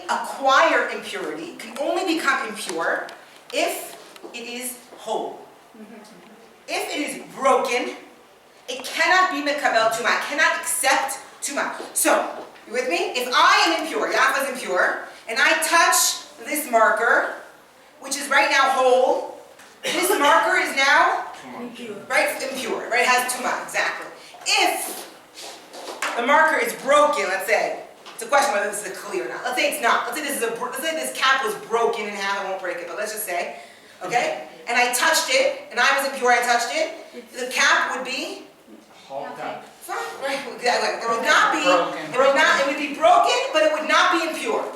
acquire impurity, can only become impure if it is whole. If it is broken, it cannot be mekabel tumah, cannot accept tumah. So, you with me? If I am impure, Yaffa is impure, and I touch this marker, which is right now whole, this marker is now impure, right? It has tumah, exactly. If the marker is broken, let's say, it's a question whether this is a kli or not. Let's say it's not. Let's say this cap was broken in half. I won't break it, but let's just say, okay? And I touched it, and I was impure. I touched it. The cap would be okay. fine, right? Exactly. It would not be. It would be broken, but it would not be impure.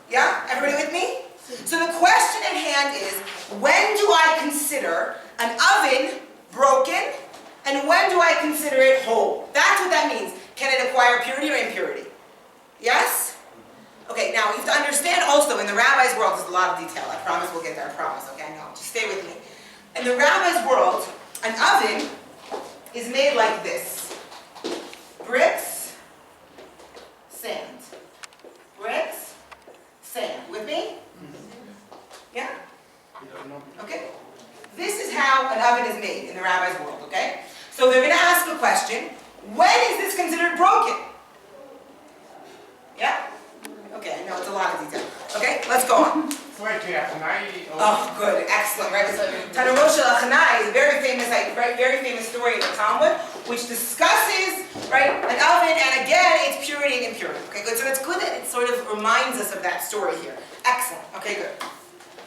Yeah. Everybody with me? So the question at hand is, when do I consider an oven broken, and when do I consider it whole? That's what that means. Can it acquire purity or impurity? Yes? Okay, now you have to understand also, in the rabbi's world, there's a lot of detail. I promise we'll get there, I promise, okay? No, just stay with me. In the rabbi's world, an oven is made like this. Bricks, sand. Bricks, sand. With me? Yeah? Okay? This is how an oven is made in the rabbi's world, okay? So they're going to ask a question, when is this considered broken? Yeah? Okay, I know it's a lot of detail. Okay, let's go on. Oh, good, excellent. Right? Tanarosha Achanai is a very famous story in the Talmud, which discusses, right, an oven, and again, its purity and impurity. Okay, good. So it's good that it sort of reminds us of that story here. Excellent. Okay, good.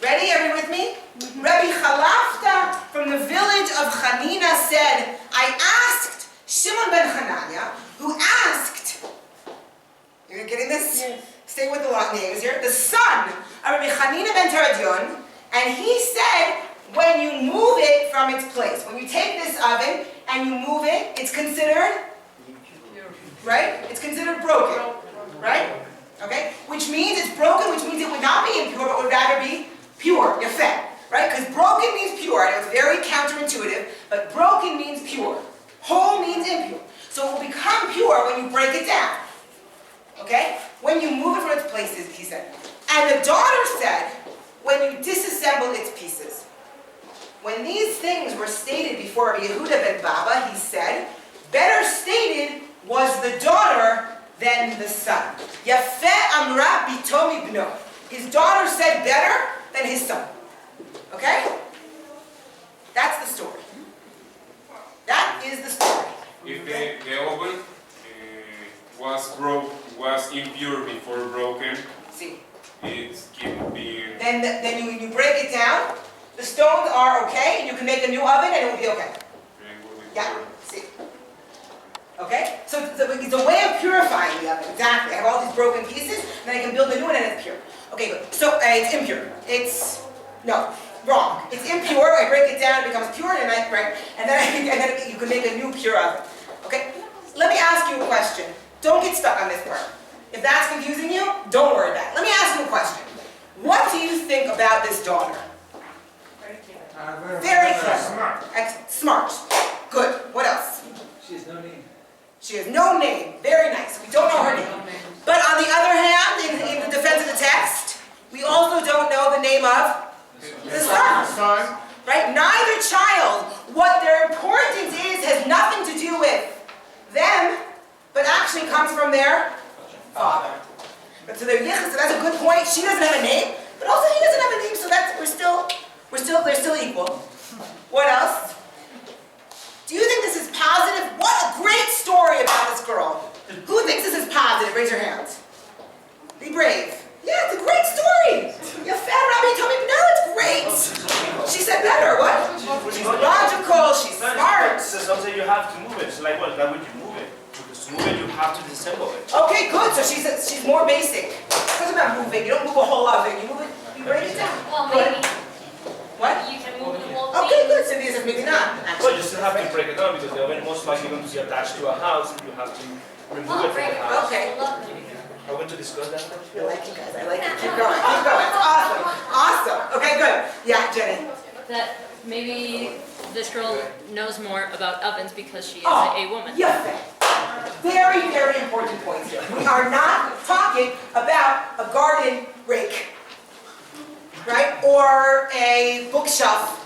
Ready? Everyone with me? Rabbi Chalafta from the village of Chanina said, I asked Shimon ben Hanania, who asked, you're getting this? Yes. Stay with the names here. The son of Rabbi Chanina ben Teradion, and he said, when you move it from its place, when you take this oven and you move it, it's considered, right? It's considered broken, right? Okay? Which means it's broken, which means it would not be impure, but would rather be pure, Yaffa, right? Because broken means pure. I know it's very counterintuitive, but broken means pure. Whole means impure. So it will become pure when you break it down. Okay? When you move it from its places, he said. And the daughter said, when you disassemble its pieces. When these things were stated before Yehuda ben Baba, he said, better stated was the daughter than the son. Yafeh amra bitomi bno. His daughter said better than his son. Okay? That's the story. That is the story. If the oven was impure before broken, See. it can be. Then you break it down. The stones are okay, and you can make a new oven, and it will be okay. Yeah. See. Okay. So it's a way of purifying the oven. Exactly. I have all these broken pieces, and then I can build a new one, and it's pure. Okay. Good. So it's impure. It's no. Wrong. It's impure. I break it down, it becomes pure, and then you can make a new pure oven. Okay. Let me ask you a question. Don't get stuck on this part. If that's confusing you, don't worry about it. Let me ask you a question. What do you think about this daughter? Very clever. Smart. Good. What else? She has no name. She has no name. Very nice. We don't know her name. But on the other hand, in the defense of the text, we also don't know the name of the son. Right? Neither child. What their importance is has nothing to do with them, but actually comes from their father. But so they're yichus, so that's a good point. She doesn't have a name, but also he doesn't have a name, so they're still equal. What else? Do you think this is positive? What a great story about this girl. Who thinks this is positive? Raise your hands. Be brave. Yeah, it's a great story. Your fat Rabbi told me, no, it's great. She said better, what? She's logical, she's smart. So sometimes you have to move it. So like what? Why would you move it? Because to move it, you have to disassemble it. Okay, good. So she's more basic. It's about moving. You don't move a whole oven. You move it, you break it down. Well, Good. maybe. What? You can move the whole Okay, thing. good. So these are maybe not. Well, you still have to break it down because the oven most likely going to be attached to a house and you have to remove it from the house. Okay. Are we going to discuss that? I like you guys. I like it. Keep going. Keep going. It's awesome. Awesome. Okay, good. Yeah, Jenny. That maybe this girl knows more about ovens because she is Oh, a woman. Yeah. Very, very important point here. We are not talking about a garden rake, right? Or a bookshelf,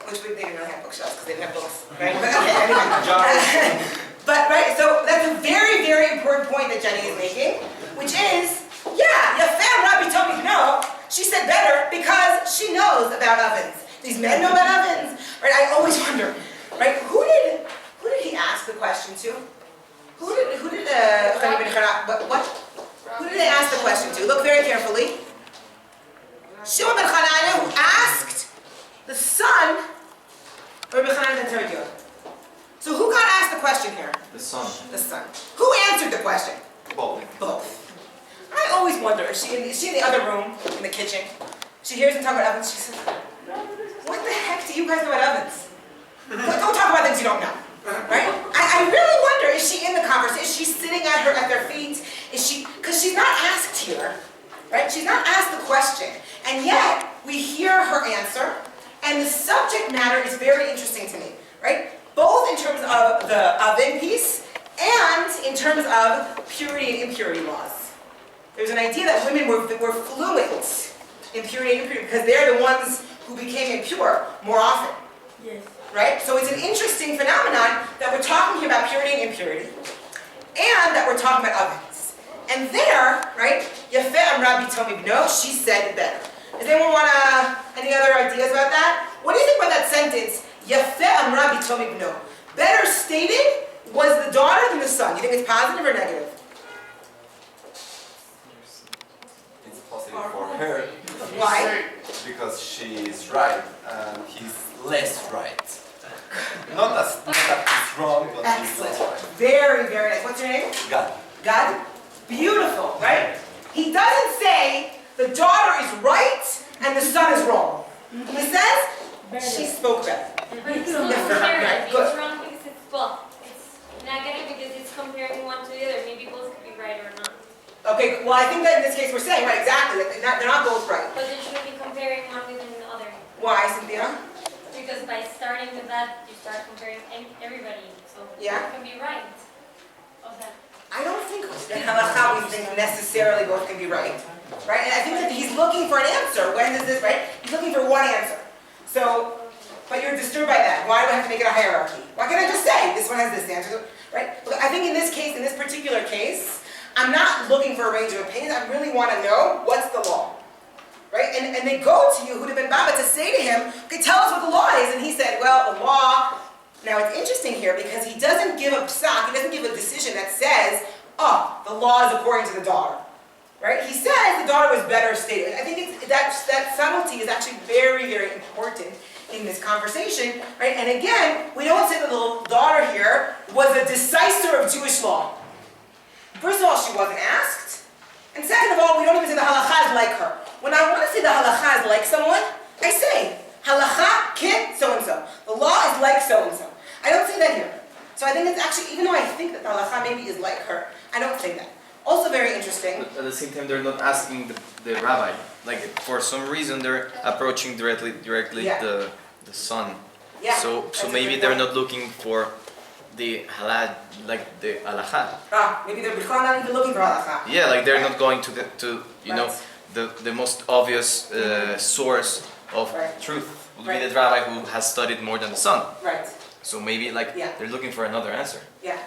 which they didn't really have bookshelves because they didn't have books, right? But okay, anyway. But right, so that's a very, very important point that Jenny is making, which is, yeah, Yaffa Rabbi told me no. She said better because she knows about ovens. These men know about ovens, right? I always wonder, right? Who did he ask the question to? Who did they ask the question to? Look very carefully. Shimon ben Chananya, who asked the son of Rabbi Chanan ben Teradyon. So who got asked the question here? The son. The son. Who answered the question? Both. Both. I always wonder, is she in the other room, in the kitchen? She hears him talk about ovens, she says, what the heck do you guys know about ovens? Don't talk about things you don't know. Right? I really wonder, is she in the conversation? Is she sitting at their feet? Is she, because she's not asked here, right? She's not asked the question. And yet, we hear her answer, and the subject matter is very interesting to me, right? Both in terms of the oven piece, and in terms of purity and impurity laws. There's an idea that women were fluent in purity and impurity, because they're the ones who became impure more often. Yes. Right? So it's an interesting phenomenon that we're talking here about purity and impurity, and that we're talking about ovens. And there, right, Yaffa Rabbi told me, no, she said it better. Does anyone want any other ideas about that? What do you think about that sentence, Yaffa Rabbi told me, no? Better stated was the daughter than the son. You think it's positive or negative? It's positive for her. Why? Because she is right and he's less right. Not that he's wrong, but he's less Excellent. right. Very, very nice. What's your name? God. God? Beautiful, right? He doesn't say the daughter is right and the son is wrong. He says she spoke better. But it's not Yes, comparing. right, It's good. wrong because it's negative because it's comparing one to the other. Maybe both could be right or not. Okay, well I think that in this case we're saying, right, exactly, that they're not both right. But then shouldn't be comparing one with the other. Why, Cynthia? Because by starting with that, you start comparing everybody. So Yeah. it can be right. Okay. I don't think in halakha we think necessarily both can be right. Right? And I think that he's looking for an answer. When is this, right? He's looking for one answer. So, but you're disturbed by that. Why do I have to make it a hierarchy? Why can't I just say, this one has this answer, right? Look, I think in this case, in this particular case, I'm not looking for a range of opinions. I really want to know what's the law. Right? And they go to Yehuda ben Baba to say to him, okay, tell us what the law is. And he said, well, the law, now it's interesting here because he doesn't give a psak, he doesn't give a decision that says, oh, the law is according to the daughter. Right? He says the daughter was better stated. I think that subtlety is actually very, very important in this conversation. Right? And again, we don't say that the little daughter here was a decisor of Jewish law. First of all, she wasn't asked. And second of all, we don't even say the halakha is like her. When I want to say the halakha is like someone, I say, halakha kid so-and-so. The law is like so-and-so. I don't say that here. So I think it's actually, even though I think that the halakha maybe is like her, I don't say that. Also very interesting. But at the same time, they're not asking the rabbi. Like, for some reason, they're approaching directly Yeah. the son. Yeah, So that's a maybe good they're point. not looking for the halal, like the alaha. Maybe they're not even looking for halakha. Yeah, like they're not going to you know, Right. the most obvious source of Right. truth would Right. be the rabbi who has studied more than the son. Right. So maybe like Yeah. they're looking for another answer. Yeah.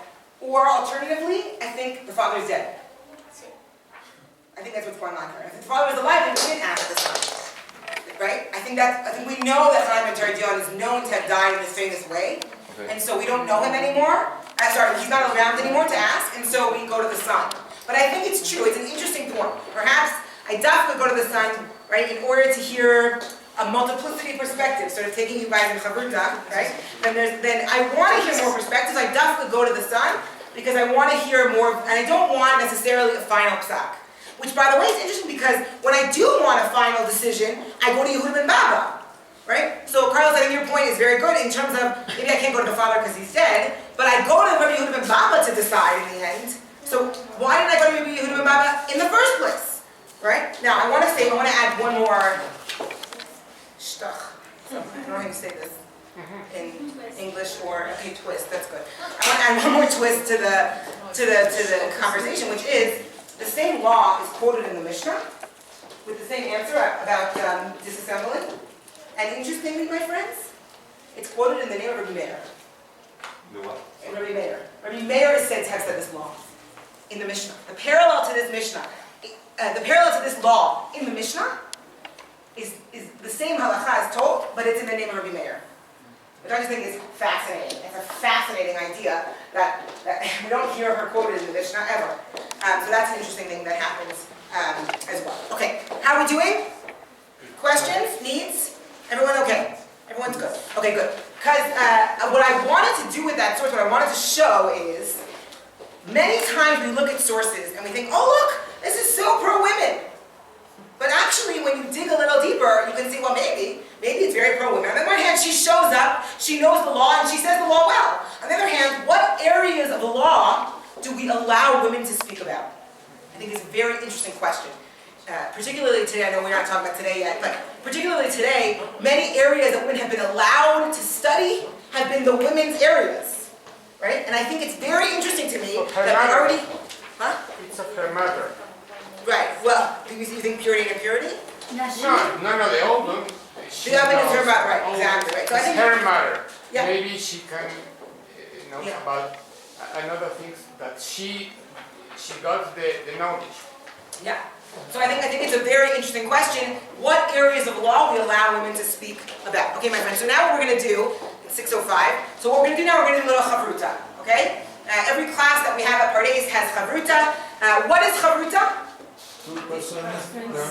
Or alternatively, I think the father is dead. I think that's what's going on here. If the father was alive, then we didn't ask the son. Right? I think we know that Chaim ben Teradyon is known to have died in this famous way. Okay. And so we don't know him anymore. He's not around anymore to ask, and so we go to the son. But I think it's true. It's an interesting point. Perhaps I definitely go to the son, right, in order to hear a multiplicity of perspectives, sort of taking you guys in chavruta, right? Then I want to hear more perspectives. I definitely go to the son because I want to hear more, and I don't want necessarily a final psak. Which, by the way, is interesting because when I do want a final decision, I go to Yehuda ben Baba, right? So, Carlos, I think your point is very good in terms of maybe I can't go to the father because he's dead, but I go to Rabbi Yehuda ben Baba to decide in the end. So, why did I go to Rabbi Yehuda ben Baba in the first place, right? Now, I want to add one more shtach. So, I don't know how you say this. in English, or okay, twist. That's good. I want to add one more twist to the conversation, which is the same law is quoted in the Mishnah with the same answer about disassembling. And interestingly, my friends, it's quoted in the name of Rabbi Meir. The what? Rabbi Meir. Rabbi Meir is said to have said this law in the Mishnah. The parallel to this Mishnah, the parallel to this law in the Mishnah is the same halacha as told, but it's in the name of Rabbi Meir. Which I just think is fascinating. It's a fascinating idea that we don't hear her quoted in the Mishnah ever. So that's an interesting thing that happens as well. Okay, how are we doing? Questions? Needs? Everyone okay? Everyone's good. Okay, good. Because what I wanted to do with that source, what I wanted to show is, many times we look at sources and we think, oh look, this is so pro-women. But actually, when you dig a little deeper, you can see, well, maybe it's very pro-women. On the one hand, she shows up, she knows the law, and she says the law well. On the other hand, what areas of the law do we allow women to speak about? I think it's a very interesting question. Particularly today, I know we're not talking about today yet, but particularly today, many areas that women have been allowed to study have been the women's areas, right? And I think it's very interesting to me that we already, huh? It's of her mother. Right, well, do you think purity and impurity? No, the old one. The oven is her mother, right, exactly, right. So I It's think, her mother. Yeah. Maybe she can know Yeah. about another things that she got the knowledge. yeah. So I think it's a very interesting question. What areas of law we allow women to speak about? Okay, my friends, so now what we're going to do, it's 6:05, so what we're going to do now, we're going to do a little chavruta, okay? Every class that we have at Pardes has chavruta. What is chavruta? Two persons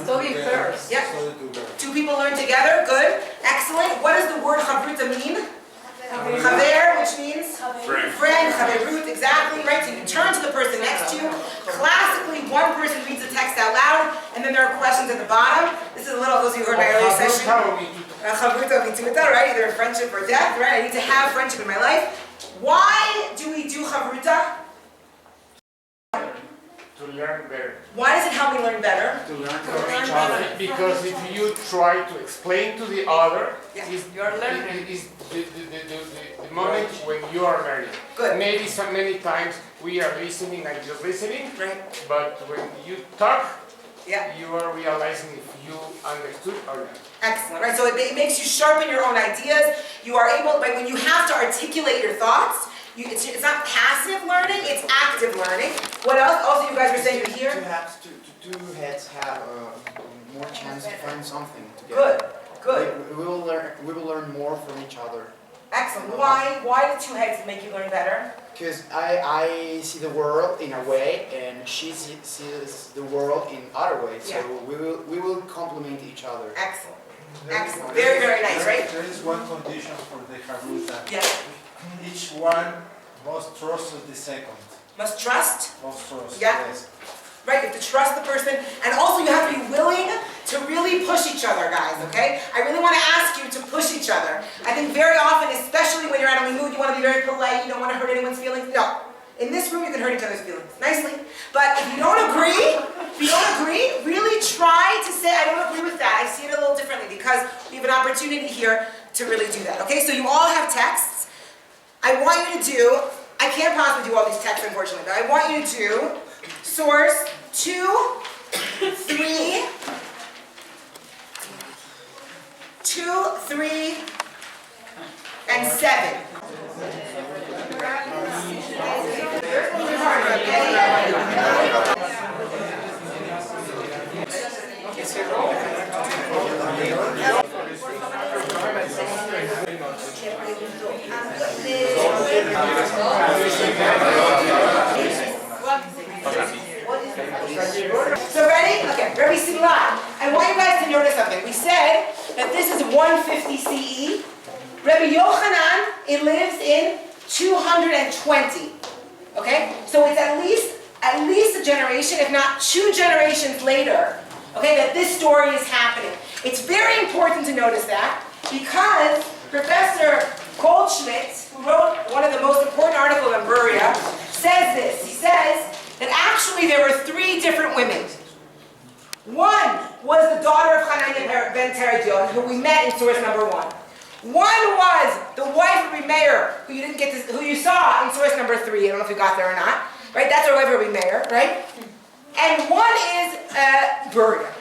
Study first. Yeah. study together. Two people learn together, good, excellent. What does the word chavruta mean? Chaver, which means? Friend, chaverut, exactly, right? So you turn to the person next to you. Classically, one person reads the text out loud, and then there are questions at the bottom. This is a little, those of you who heard my earlier session. Chavruta mituta, right? Either friendship or death, right? I need to have friendship in my life. Why do we do chavruta? To learn better. Why does it help me learn better? To learn from each other. Because if you try to explain to the other, Yeah. is You are learning. is the moment when you are learning. Good. Maybe so many times we are listening and just listening, Right? but when you talk, Yeah. you are realizing if you understood or not. Excellent, right? So it makes you sharpen your own ideas. You are able, like when you have to articulate your thoughts, it's not passive learning, it's active learning. What else? Also, you guys were saying Two here? heads have more chance to find something together. Good. We will learn more from each other. Excellent. Why do two heads make you learn better? Because I see the world in a way, and she sees the world in other ways. So Yeah. we will complement each other. Excellent. Excellent. Very, very nice, right? There is one condition for the chavruta. Yeah. Each one must trust the second. Must trust. Must trust. Yeah. Yes. Right, you have to trust the person, and also you have to be willing to really push each other, guys, okay? I really want to ask you to push each other. I think very often, especially when you're at a LIMUD, you want to be very polite, you don't want to hurt anyone's feelings. No. In this room, you can hurt each other's feelings, nicely. But if you don't agree, really try to say, I don't agree with that. I see it a little differently, because we have an opportunity here to really do that, okay? So you all have texts. I want you to do, I can't possibly do all these texts, unfortunately, but I want you to do source 2, 3, and 7. So ready? Okay, very similar. I want you guys to notice something. We said that this is 150 CE. Rabbi Yochanan, it lives in 220. Okay? So it's at least a generation, if not 2 generations later, okay, that this story is happening. It's very important to notice that, because Professor Goldschmidt, who wrote one of the most important articles on Bruriah, says this. He says that actually there were 3 different women. One was the daughter of Hananiah ben Teredion, who we met in source number 1. One was the wife of Rabbi Meir, who you saw in source number 3. I don't know if you got there or not. Right? That's our wife of Rabbi Meir, right? And one is Bruriah.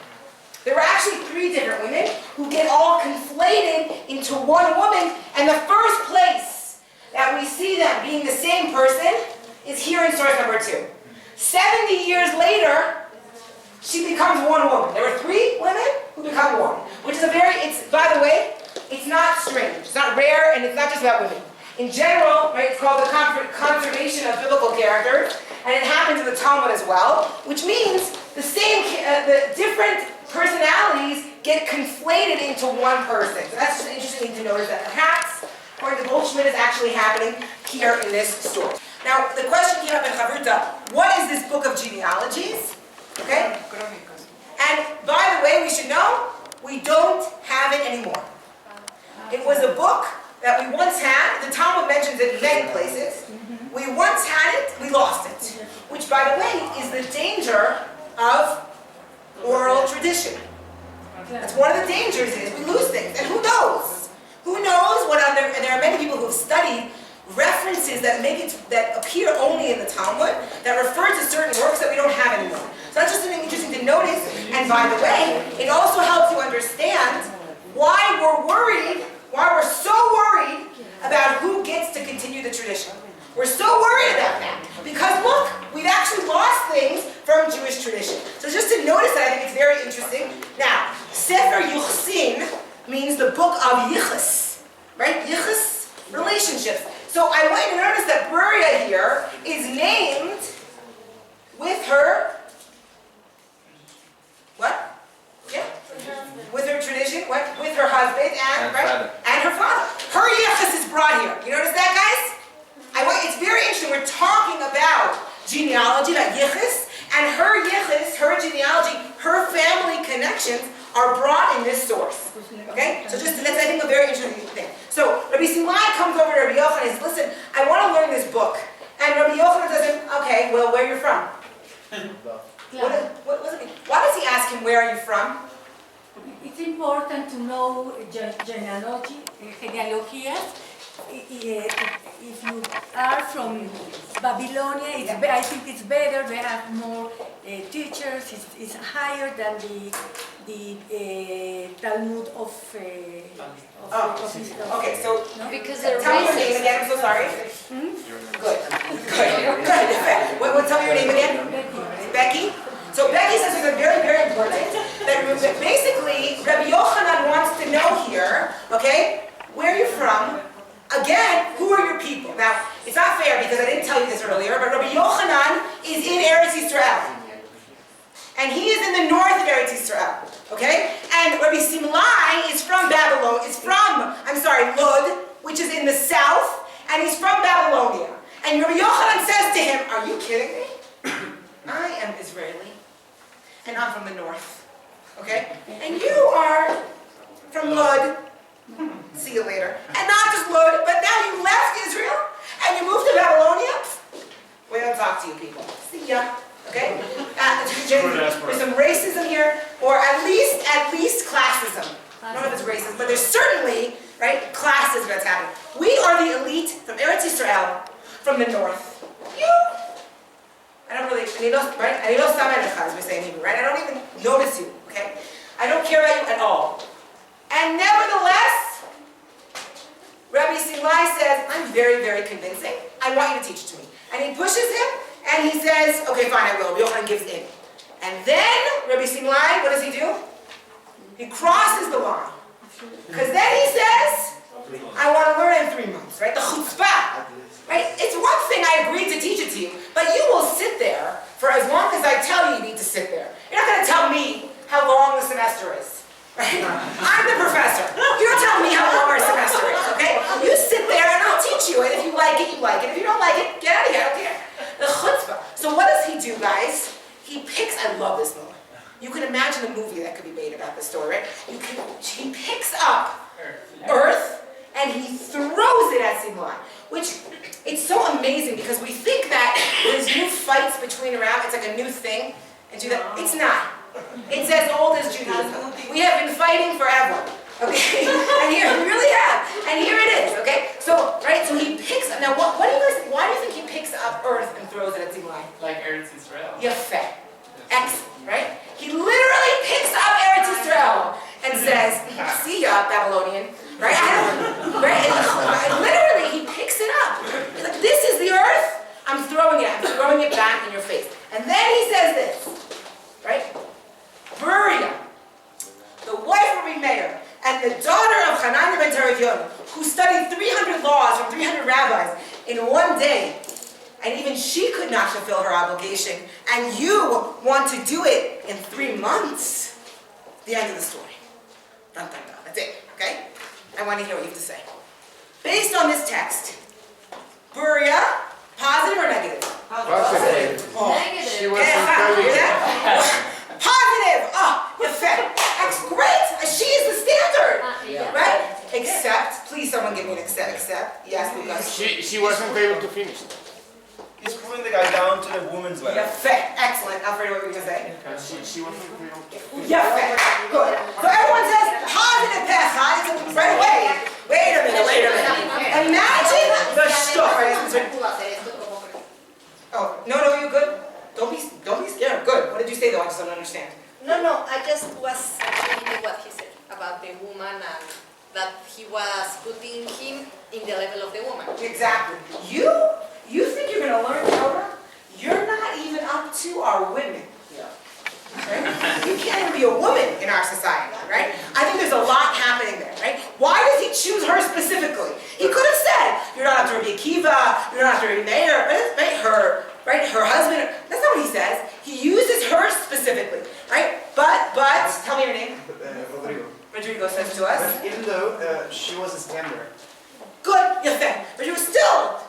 There were actually 3 different women who get all conflated into one woman, and the first place that we see them being the same person is here in source number 2. 70 years later, she becomes one woman. There were 3 women who become one, which is by the way, it's not strange, it's not rare, and it's not just about women. In general, right, it's called the conservation of biblical characters, and it happens in the Talmud as well, which means the different personalities get conflated into one person. So that's just an interesting thing to notice that perhaps, according to Goldschmidt, is actually happening here in this story. Now, the question came up in Chavruta, what is this book of genealogies? Okay? And by the way, we should know, we don't have it anymore. It was a book that we once had. The Talmud mentions it in many places. We once had it, we lost it. Which, by the way, is the danger of oral tradition. That's one of the dangers is we lose things. And who knows? Who knows what other, and there are many people who have studied references that appear only in the Talmud that refer to certain works that we don't have anymore. So that's just something interesting to notice. And by the way, it also helps you understand why we're so worried about who gets to continue the tradition. We're so worried about that. Because look, we've actually lost things from Jewish tradition. So just to notice that, I think it's very interesting. Now, Sefer Yuchsin means the book of Yichus. Right? Yichus, relationships. So I want you to notice that Bruriah here is named with her, what? Yeah? With her tradition, what? With her husband and her father. Her Yichus is brought here. You notice that, guys? It's very interesting. We're talking about genealogy, about Yichus, and her Yichus, her genealogy, her family connections are brought in this source. Okay? So that's, I think, a very interesting thing. So Rabbi Simai comes over to Rabbi Yochanan and says, listen, I want to learn this book. And Rabbi Yochanan says to him, okay, well, where are you from? What does it mean? Why does he ask him, where are you from? It's important to know genealogy, genealogias. If you are from Babylonia, I think it's better. They have more teachers. It's higher than the Talmud of Okay, so No? Because they're tell me your name racist. again. I'm so sorry. Good. Tell me your name again. Becky. So Becky says something very, very important. That basically, Rabbi Yochanan wants to know here, okay, where are you from? Again, who are your people? Now, it's not fair because I didn't tell you this earlier, but Rabbi Yochanan is in Eretz Yisrael. And he is in the north of Eretz Yisrael, okay? And Rabbi Simlai is from Lud, which is in the south, and he's from Babylonia. And Rabbi Yochanan says to him, are you kidding me? I am Israeli, and I'm from the north, okay? And you are from Lud. See you later. And not just Lud, but now you left Israel, and you moved to Babylonia? We don't talk to you people. See ya. Okay? There's some racism here, or at least classism. I don't know if it's racism, but there's certainly, right, classism that's happening. We are the elite from Eretz Yisrael, from the north. You, I don't really, right? As we say in Hebrew, right? I don't even notice you, okay? I don't care about you at all. And nevertheless, Rabbi Simlai says, I'm very, very convincing. I want you to teach it to me. And he pushes him, and he says, okay, fine, I will. Rabbi Yochanan gives in. And then, Rabbi Simlai, what does he do? He crosses the line. Because then he says, I want to learn in 3 months, right? The chutzpah. Right? It's one thing I agreed to teach it to you, but you will sit there for as long as I tell you need to sit there. You're not going to tell me how long the semester is. Right? I'm the professor. You don't tell me how long our semester is, okay? You sit there and I'll teach you, and if you like it, you like it. If you don't like it, get out of here, I don't care. The chutzpah. So what does he do, guys? He picks, I love this moment. You can imagine a movie that could be made about this story, right? He picks up earth and he throws it at Simlai, which, it's so amazing because we think that there's new fights between around, it's like a new thing, and do that. It's not. It's as old as Judaism. We have been fighting forever. Okay, and here you really have, and here it is. Okay, so right, so he picks up. Now, what do you guys? Why do you think he picks up earth and throws it at Zimai? Like Eretz Israel. Yaffa, excellent, right? He literally picks up Eretz Israel and says, "See ya, Babylonian." Right? Right? And literally, he picks it up. He's like, "This is the earth. I'm throwing it. I'm throwing it back in your face." And then he says this, right? Bruriah, the wife of Mayor, and the daughter of Hanani ben Teredion, who studied 300 laws from 300 rabbis in one day, and even she could not fulfill her obligation, and you want to do it in 3 months. The end of the story. Dun, dun, dun. That's it, okay? I want to hear what you have to say. Based on this text, Bruriah, positive or negative? Positive. Oh. She was Hear intelligent. that? Positive! Oh, you're fat. That's great! She is the standard! Right? Except, please someone give me an except. Yes, Lucas. She wasn't able to finish. He's pulling the guy down to the woman's You're level. fat. Excellent. Alfredo, what were you going to say? She wasn't able to finish. You're fat. Good. So everyone says positive path. Right away. Wait a minute. Imagine the story. Oh, no, you're good. Don't be scared. Good. What did you say though? I just don't understand. No, I just was reading what he said about the woman and that he was putting him in the level of the woman. Exactly. You think you're going to learn Torah? You're not even up to our women. Right? You can't even be a woman in our society, right? I think there's a lot happening there, right? Why does he choose her specifically? He could have said, you're not up to Rabbi Akiva, you're not up to Rabbi Meir, right? Her husband. That's not what he says. He uses her specifically, right? But tell me your name. Rodrigo. Rodrigo says to us. But even though she was a standard, Good, Yaffa. But you were still,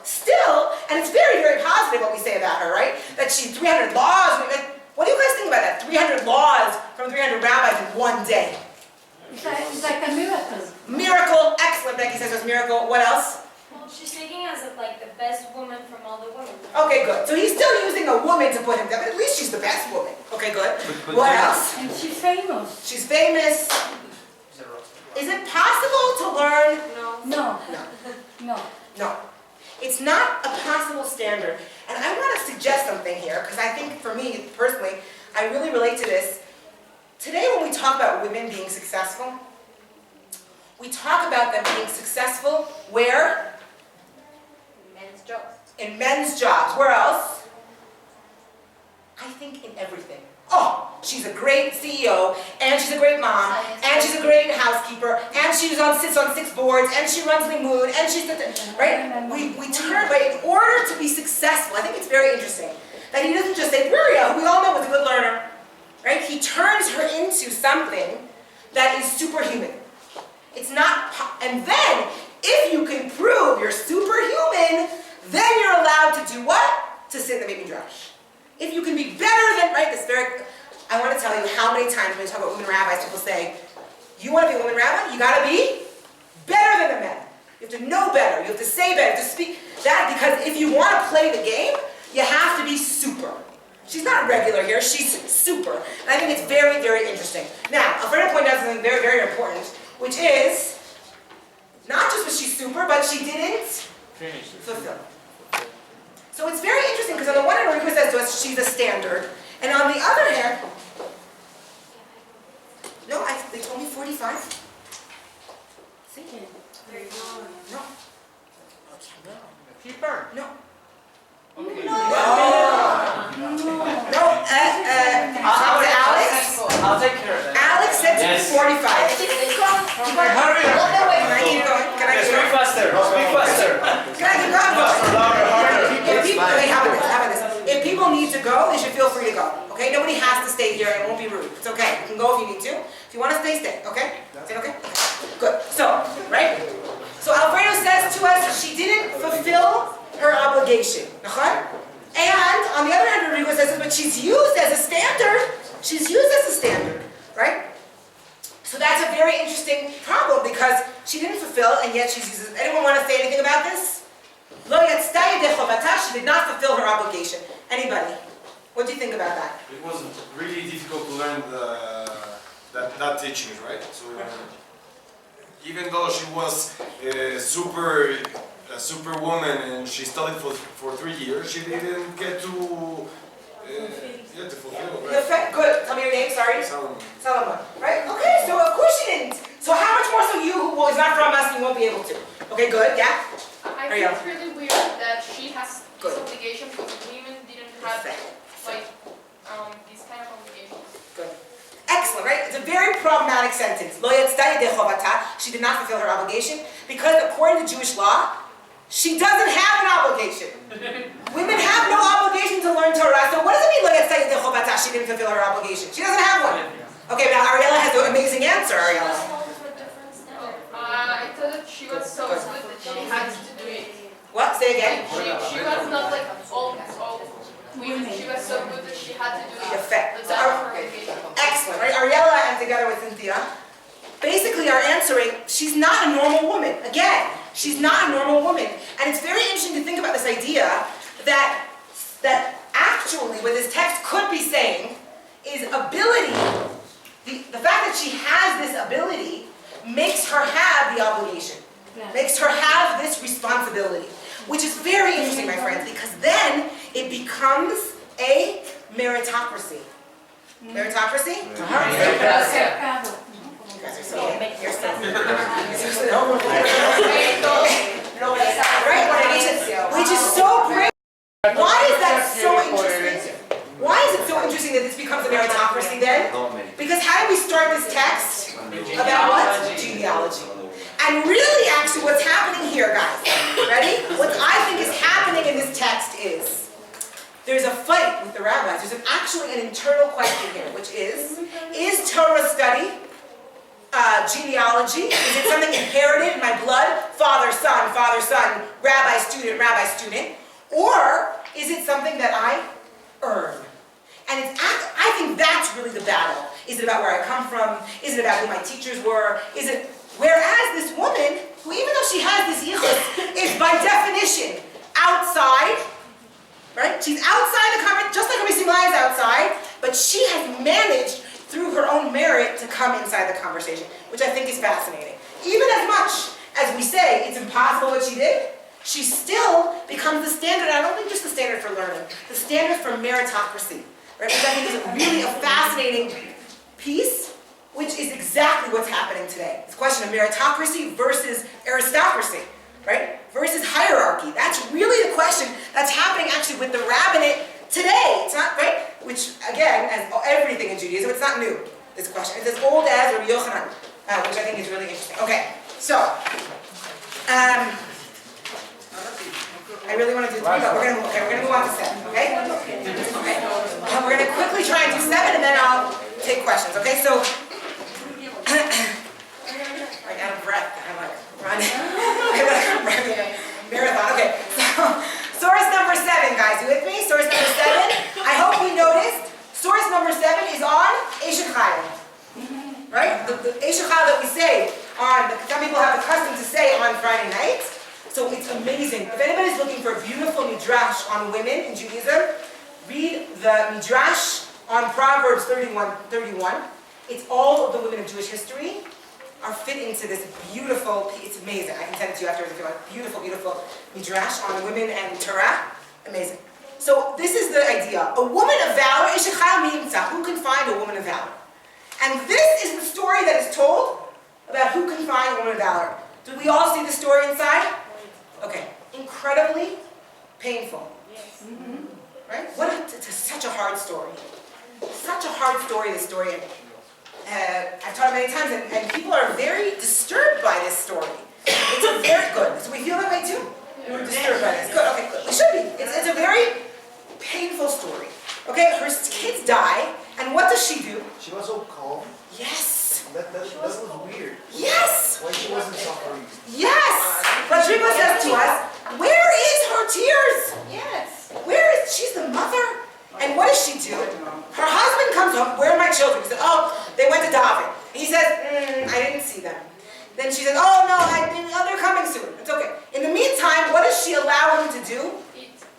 and it's very, very positive what we say about her, right? That she 300 laws. What do you guys think about that? 300 laws from 300 rabbis in one day. It's like a miracle. Miracle, excellent. Becky says it was miracle. What else? Well, she's taking as like the best woman from all the women. Okay, good. So he's still using a woman to put him down, but at least she's the best woman. Okay, good. What else? And she's famous. She's famous. Is it possible to learn? No. No. It's not a possible standard. And I want to suggest something here, because I think for me, personally, I really relate to this. Today when we talk about women being successful, we talk about them being successful where? Men's jobs. In men's jobs. Where else? I think in everything. Oh, she's a great CEO, and she's a great mom, and she's a great housekeeper, and she sits on 6 boards, and she runs LIMUD, and she's, right? We turn, right, in order to be successful, I think it's very interesting that he doesn't just say, Bruriah, who we all know was a good learner, right? He turns her into something that is superhuman. It's not, and then, if you can prove you're superhuman, then you're allowed to do what? To sit in the baby drush. If you can be better than, right, I want to tell you how many times when we talk about women rabbis, people say, you want to be a woman rabbi? You got to be better than the men. You have to know better. You have to say better. You have to speak that, because if you want to play the game, you have to be super. She's not regular here. She's super. And I think it's very, very interesting. Now, Alfredo pointed out something very, very important, which is not just was she super, but she didn't fulfill. So it's very interesting, because on the one hand, Enrico says to us, she's a standard. And on the other hand, no, they told me 45. See? No. Keeper. No. Okay. No, Alex. I'll take care of that. Alex said to me 45. Hurry up. Can I keep going? Can I keep Speak going? faster. Speak faster. Can I keep going? How about this? If people need to go, they should feel free to go. Okay? Nobody has to stay here. It won't be rude. It's okay. You can go if you need to. If you want to stay, stay. Okay? Is it okay? Good. So, right? So Alfredo says to us, she didn't fulfill her obligation. And on the other hand, Rodrigo says, but she's used as a standard. She's used as a standard. Right? So that's a very interesting problem, because she didn't fulfill, and yet she's used. Anyone want to say anything about this? She did not fulfill her obligation. Anybody? What do you think about that? It was really difficult to learn that teaching, right? So even though she was a superwoman and she studied for 3 years, she didn't get to fulfill. Right? Good. Tell me your name. Sorry. Salomon. Right? Okay. So of course she didn't. So how much more so you, who is not from us, you won't be able to? Okay. Good. Yeah. I think it's really weird that she has Good. this obligation because women didn't have like these kind of obligations. Good. Excellent, right? It's a very problematic sentence. Lo yatzai yedei chovata. She did not fulfill her obligation because according to Jewish law, she doesn't have an obligation. Women have no obligation to learn Torah. So what does it mean, lo yatzai yedei chovata? She didn't fulfill her obligation. She doesn't have one. Okay, now Ariella has an amazing answer, Ariella. I thought that she was so good that she had to do it. What? Say again. She was not like all women. She was so good that she had to do it. Yaffa. That's her obligation. Excellent, right? Ariella and together with Cynthia basically are answering, she's not a normal woman. Again, she's not a normal woman. And it's very interesting to think about this idea that actually what this text could be saying is ability, the fact that she has this ability makes her have the obligation, makes her have this responsibility, which is very interesting, my friends, because then it becomes a meritocracy. Meritocracy? You guys are so which is so great. Why is that so interesting? Why is it so interesting that this becomes a meritocracy then? Because how did we start this text? About what? Genealogy. And really, actually, what's happening here, guys, ready? What I think is happening in this text is there's a fight with the rabbis. There's actually an internal question here, which is Torah study genealogy? Is it something inherited in my blood? Father, son, rabbi, student? Or is it something that I earn? And I think that's really the battle. Is it about where I come from? Is it about who my teachers were? Whereas this woman, who even though she has this yichus, is by definition outside, right? She's outside the conversation, just like Rabbi Simai is outside, but she has managed through her own merit to come inside the conversation, which I think is fascinating. Even as much as we say it's impossible what she did, she still becomes the standard. I don't think just the standard for learning, the standard for meritocracy, right? Which I think is really a fascinating piece, which is exactly what's happening today. It's a question of meritocracy versus aristocracy, right? Versus hierarchy. That's really the question that's happening actually with the rabbinate today. It's not, right? Which, again, as everything in Judaism, it's not new, this question. It's as old as Rabbi Yochanan, which I think is really interesting. Okay, so, I really want to do 3, but we're going to move on to 7, okay? Okay. We're going to quickly try and do 7, and then I'll take questions, okay? So, I'm out of breath. I'm like, run. Marathon, okay. So, source number 7, guys. You with me? Source number 7. I hope you noticed. Source number 7 is on Eshet Chayil. Right? The Eshet Chayil that we say on, some people have the custom to say on Friday nights. So it's amazing. If anybody's looking for a beautiful midrash on women in Judaism, read the midrash on Proverbs 31. It's all of the women of Jewish history are fit into this beautiful, it's amazing. I can send it to you afterwards if you want. Beautiful, beautiful midrash on women and Torah. Amazing. So this is the idea. A woman of valor, Eshet Chayil Mi'imtza. Who can find a woman of valor? And this is the story that is told about who can find a woman of valor. Do we all see the story inside? Okay. Incredibly painful. Yes. Right? It's such a hard story. Such a hard story, this story. I've taught it many times, and people are very disturbed by this story. It's very good. So we feel that way too? We're disturbed by this. Good, okay, good. We should be. It's a very painful story. Okay, her kids die, and what does she do? She was so calm. Yes. That was weird. Yes. Why she wasn't suffering. Yes. Rodrigo says to us, where is her tears? Yes. She's the mother. And what does she do? Her husband comes home, where are my children? He said, oh, they went to daven. He says, I didn't see them. Then she says, oh no, they're coming soon. It's okay. In the meantime, what does she allow him to do?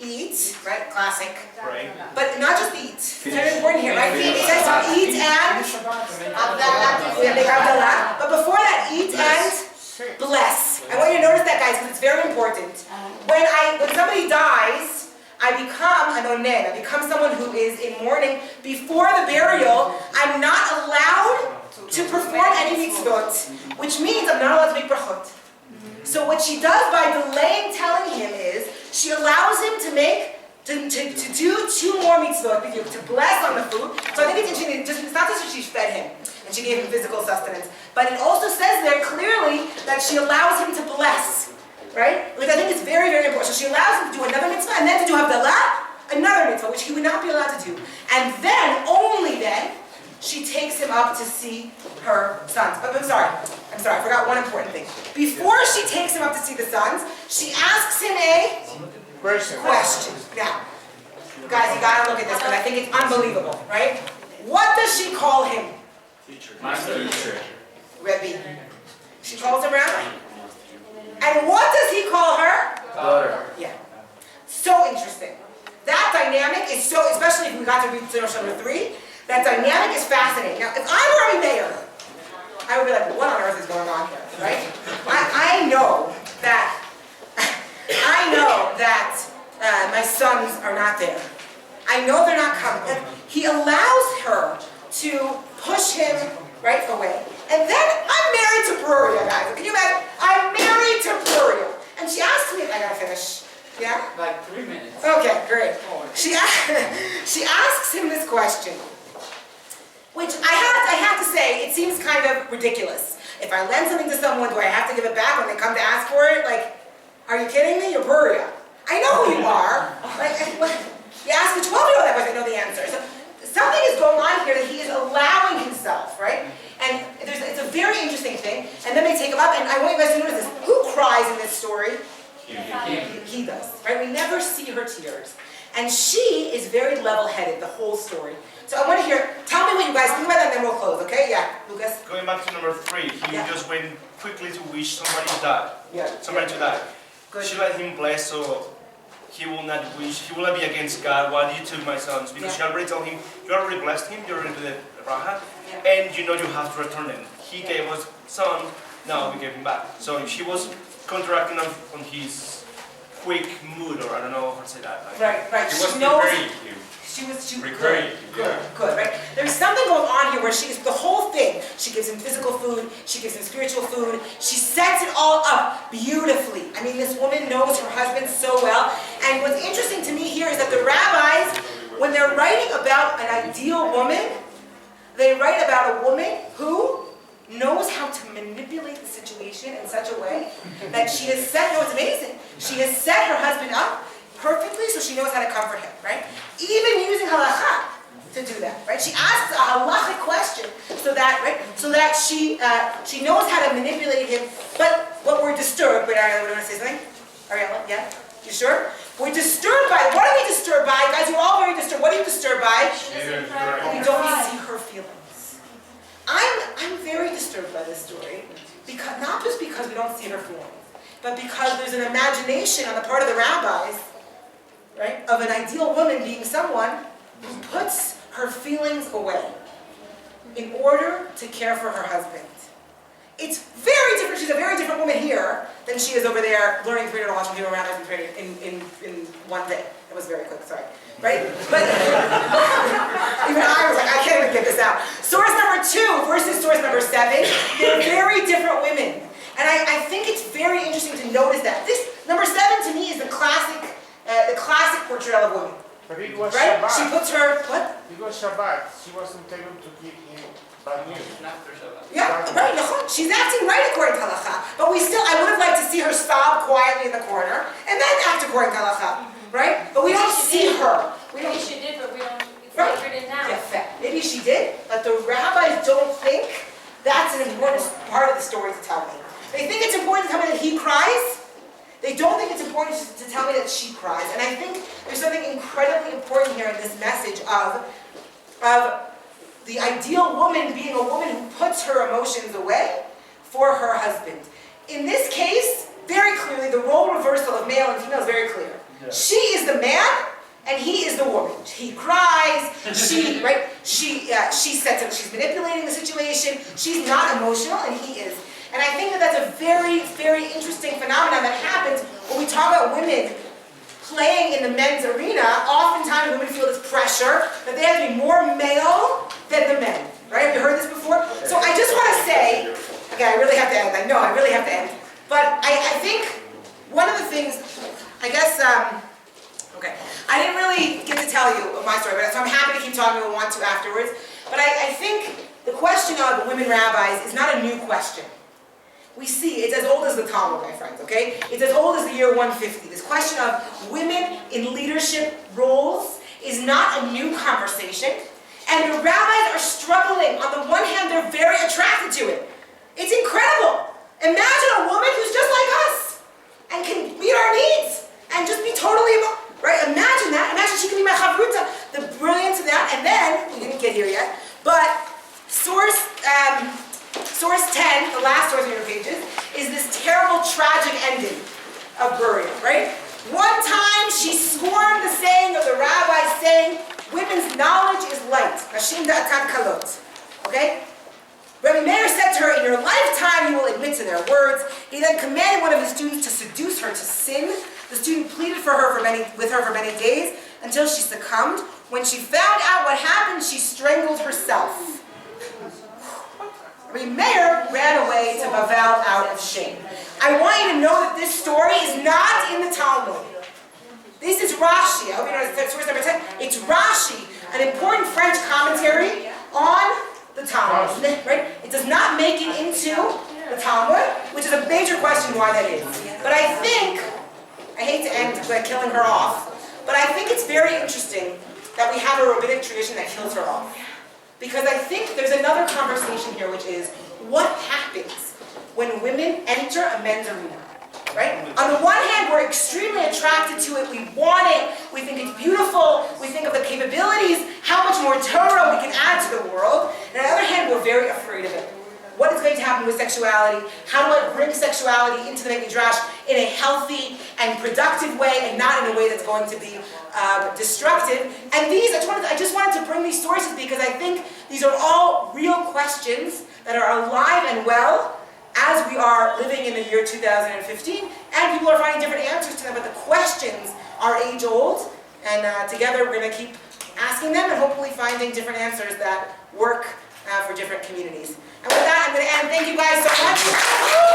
Eat, right? Classic. Right. But not just eat. It's very important here, right? It says to eat and make Havdalah. But before that, eat and Bless. I want you to notice that, guys, because it's very important. When somebody dies, I become an onen. I become someone who is in mourning. Before the burial, I'm not allowed to perform any mitzvot, which means I'm not allowed to make brachot. So what she does by delaying telling him is, she allows him to do 2 more mitzvot, to bless on the food. So I think it's interesting, it's not just that she fed him, and she gave him physical sustenance, but it also says there clearly that she allows him to bless, right? Which I think is very, very important. So she allows him to do another mitzvah, and then to do havdalah, another mitzvah, which he would not be allowed to do. And then, only then, she takes him up to see her sons. But I'm sorry, I forgot one important thing. Before she takes him up to see the sons, she asks him a question. Now, guys, you gotta look at this, because I think it's unbelievable, right? What does she call him? Teacher. Rebbe. She calls him Rabbi. And what does he call her? Daughter. Yeah. So interesting. That dynamic is so, especially if we got to read Seder number 3, that dynamic is fascinating. Now, if I were a mayor, I would be like, what on earth is going on here, right? I know that my sons are not there. I know they're not coming. And he allows her to push him right away. And then I'm married to Bruriah, guys. Can you imagine? I'm married to Bruriah. And she asks me, I gotta finish. Yeah? Like 3 minutes. Okay, great. She asks him this question, which I have to say, it seems kind of ridiculous. If I lend something to someone, do I have to give it back when they come to ask for it? Like, are you kidding me? You're Bruriah. I know who you are. Like, you ask a 12-year-old that question, I know the answer. So something is going on here that he is allowing himself, right? And it's a very interesting thing. And then they take him up, and I want you guys to notice this. Who cries in this story? He does, right? We never see her tears. And she is very level-headed, the whole story. So I want to hear, tell me what you guys think about that, and then we'll close, okay? Yeah, Lucas? Going back to number 3, he just went quickly to wish somebody to die. Somebody to die. Good. She let him bless, so he will not be against God. Why do you took my sons? Because she already told him, you already blessed him, you already did the bracha, and you know you have to return them. He gave us son, now we gave him back. So she was contracting on his quick mood, or I don't know how to say that. Like, Right. She was preparing him. Good, right? There's something going on here where she's the whole thing. She gives him physical food, she gives him spiritual food, she sets it all up beautifully. I mean, this woman knows her husband so well. And what's interesting to me here is that the rabbis, when they're writing about an ideal woman, they write about a woman who knows how to manipulate the situation in such a way that she has set, it's amazing, she has set her husband up perfectly so she knows how to comfort him, right? Even using halakha to do that, right? She asks a halachic question so that she knows how to manipulate him. But what we're disturbed, wait, Ariella, want to say something? Ariella, yeah? You sure? We're disturbed by, what are we disturbed by? Guys, you're all very disturbed. What are you disturbed by? We don't see her feelings. I'm very disturbed by this story, because not just because we don't see her feelings, but because there's an imagination on the part of the rabbis, right, of an ideal woman being someone who puts her feelings away in order to care for her husband. It's very different. She's a very different woman here than she is over there learning 300 laws from human rabbis and training in one day. It was very quick, sorry. Right? But even I was like, I can't even get this out. Source number 2 versus source number 7, they're very different women. And I think it's very interesting to notice that. This, number 7 to me is the classic portrayal of women. But it was right? Shabbat. She puts her, what? It was Shabbat. She wasn't able to give him bad news. Yeah, right, she's acting right according to halakha. But I would have liked to see her stop quietly in the corner and then act according to halakha, right? But we don't see her. Maybe she did, but we don't, it's right? not written down. Yeah, maybe she did, but the rabbis don't think that's an important part of the story to tell me. They think it's important to tell me that he cries. They don't think it's important to tell me that she cries. And I think there's something incredibly important here in this message of the ideal woman being a woman who puts her emotions away for her husband. In this case, very clearly, the role reversal of male and female is very clear. Yeah. She is the man, and he is the woman. He cries, she sets up, she's manipulating the situation, she's not emotional, and he is. And I think that that's a very, very interesting phenomenon that happens when we talk about women playing in the men's arena. Oftentimes women feel this pressure that they have to be more male than the men. Right? Have you heard this before? So I just want to say, okay, I really have to end. I know, I really have to end. But I think one of the things, I guess, okay, I didn't really get to tell you my story, so I'm happy to keep talking if I want to afterwards. But I think the question of women rabbis is not a new question. We see, it's as old as the Talmud, my friends, okay? It's as old as the year 150. This question of women in leadership roles is not a new conversation. And the rabbis are struggling. On the one hand, they're very attracted to it. It's incredible. Imagine a woman who's just like us and can meet our needs and just be totally, right? Imagine that. Imagine she can be my chavruta. The brilliance of that. And then, we didn't get here yet, but source 10, the last source on your pages, is this terrible, tragic ending of Bruriah, right? One time she scorned the saying of the rabbis saying, women's knowledge is light. Nashim da'atan kalot. Okay? Rabbi Meir said to her, in your lifetime you will admit to their words. He then commanded one of his students to seduce her to sin. The student pleaded with her for many days until she succumbed. When she found out what happened, she strangled herself. Rabbi Meir ran away to Bavel out of shame. I want you to know that this story is not in the Talmud. This is Rashi. I hope you know it's source number 10. It's Rashi, an important French commentary on the Talmud. Right? It does not make it into the Talmud, which is a major question why that is. But I think, I hate to end by killing her off, but I think it's very interesting that we have a rabbinic tradition that kills her off. Because I think there's another conversation here, which is what happens when women enter a men's arena, right? On the one hand, we're extremely attracted to it, we want it, we think it's beautiful, we think of the capabilities, how much more Torah we can add to the world. And on the other hand, we're very afraid of it. What is going to happen with sexuality? How do I bring sexuality into the Beit Midrash in a healthy and productive way and not in a way that's going to be destructive? And I just wanted to bring these sources because I think these are all real questions that are alive and well as we are living in the year 2015, and people are finding different answers to them, but the questions are age-old, and together we're going to keep asking them and hopefully finding different answers that work for different communities. And with that, I'm going to end. Thank you guys so much.